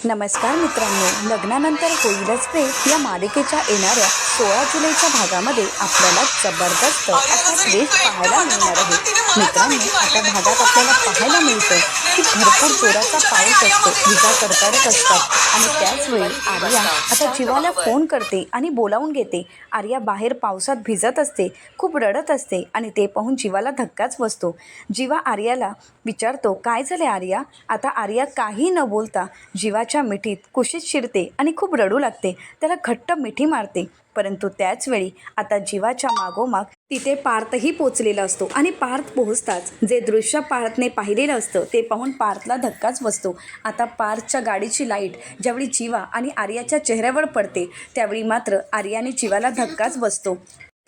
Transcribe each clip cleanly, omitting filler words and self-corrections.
नमस्कार मित्रांनो, लग्नानंतर होईलच प्रेम या मालिकेच्या येणाऱ्या 16 जुलैच्या भागामध्ये आपल्याला जबरदस्त असा ट्विस्ट पाहायला मिळणार आहे. मित्रांनो, आता भागात आपल्याला पाहायला मिळतं की भरपूर जोराचा पाऊस असतो, विजा कडकडत असतात आणि त्याच वेळी आर्या आता जीवाला फोन करते आणि बोलावून घेते. आर्या बाहेर पावसात भिजत असते, खूप रडत असते आणि ते पाहून जीवाला धक्काच बसतो. जीवा आर्याला विचारतो, काय झाले आर्या? आता आर्या काही न बोलता जीवाच्या मिठीत कुशीत शिरते आणि खूप रडू लागते. त्याला घट्ट मिठी मारते. परंतु त्याच वेळी आता जीवाच्या मागोमाग तिथे पार्थही पोचलेला असतो आणि पार्थ पोहोचताच जे दृश्य पार्थने पाहिलेलं असतं ते पाहून पार्थला धक्काच बसतो. आता पार्थच्या गाडीची लाईट ज्यावेळी जीवा आणि आर्याच्या चेहऱ्यावर पडते त्यावेळी मात्र आर्याने जीवाला धक्काच बसतो.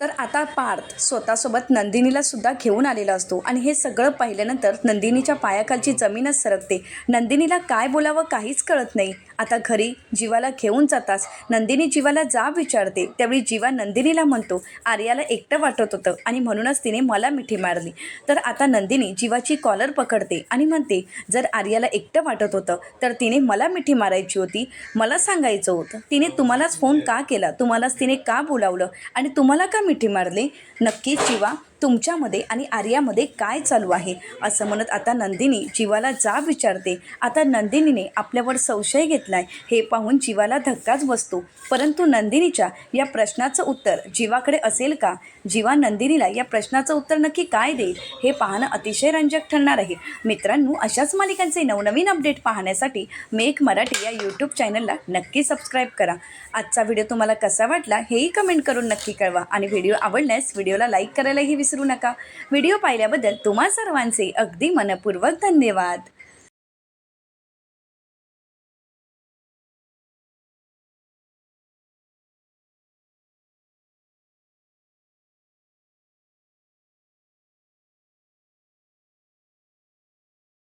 तर आता पार्थ स्वतःसोबत नंदिनीला सुद्धा घेऊन आलेला असतो आणि हे सगळं पाहिल्यानंतर नंदिनीच्या पायाखालची जमीनच सरकते. नंदिनीला काय बोलावं काहीच कळत नाही. आता घरी जीवाला घेऊन जाताच नंदिनी जीवाला जा विचारते. त्यावेळी जीवा नंदिनीला म्हणतो, आर्याला एकटं वाटत होतं आणि म्हणूनच तिने मला मिठी मारली. तर आता नंदिनी जीवाची कॉलर पकडते आणि म्हणते, जर आर्याला एकटं वाटत होतं तर तिने मला मिठी मारायची होती, मला सांगायचं होतं. तिने तुम्हालाच फोन का केला, तुम्हालाच तिने का बोलावलं आणि तुम्हाला का मिठी मारली? नक्कीच जीवा, तुमच्यामध्ये आणि आर्यामध्ये काय चालू आहे? असं म्हणत आता नंदिनी जीवाला जा विचारते. आता नंदिनीने आपल्यावर संशय घेतलाय हे पाहून जीवाला धक्काच बसतो. परंतु नंदिनीच्या या प्रश्नाचं उत्तर जीवाकडे असेल का? जीवा नंदिनीला या प्रश्नाचं उत्तर नक्की काय देईल हे पाहणं अतिशय रंजक ठरणार आहे. मित्रांनो, अशाच मालिकांचे नवनवीन अपडेट पाहण्यासाठी मेक मराठी या यूट्यूब चॅनलला नक्की सबस्क्राईब करा. आजचा व्हिडिओ तुम्हाला कसा वाटला हेही कमेंट करून नक्की कळवा आणि व्हिडिओ आवडल्यास व्हिडिओला लाईक करायलाही विसरू नका. व्हिडिओ पाहिल्याबद्दल तुम्हा सर्वांचे अगदी मनपूर्वक धन्यवाद.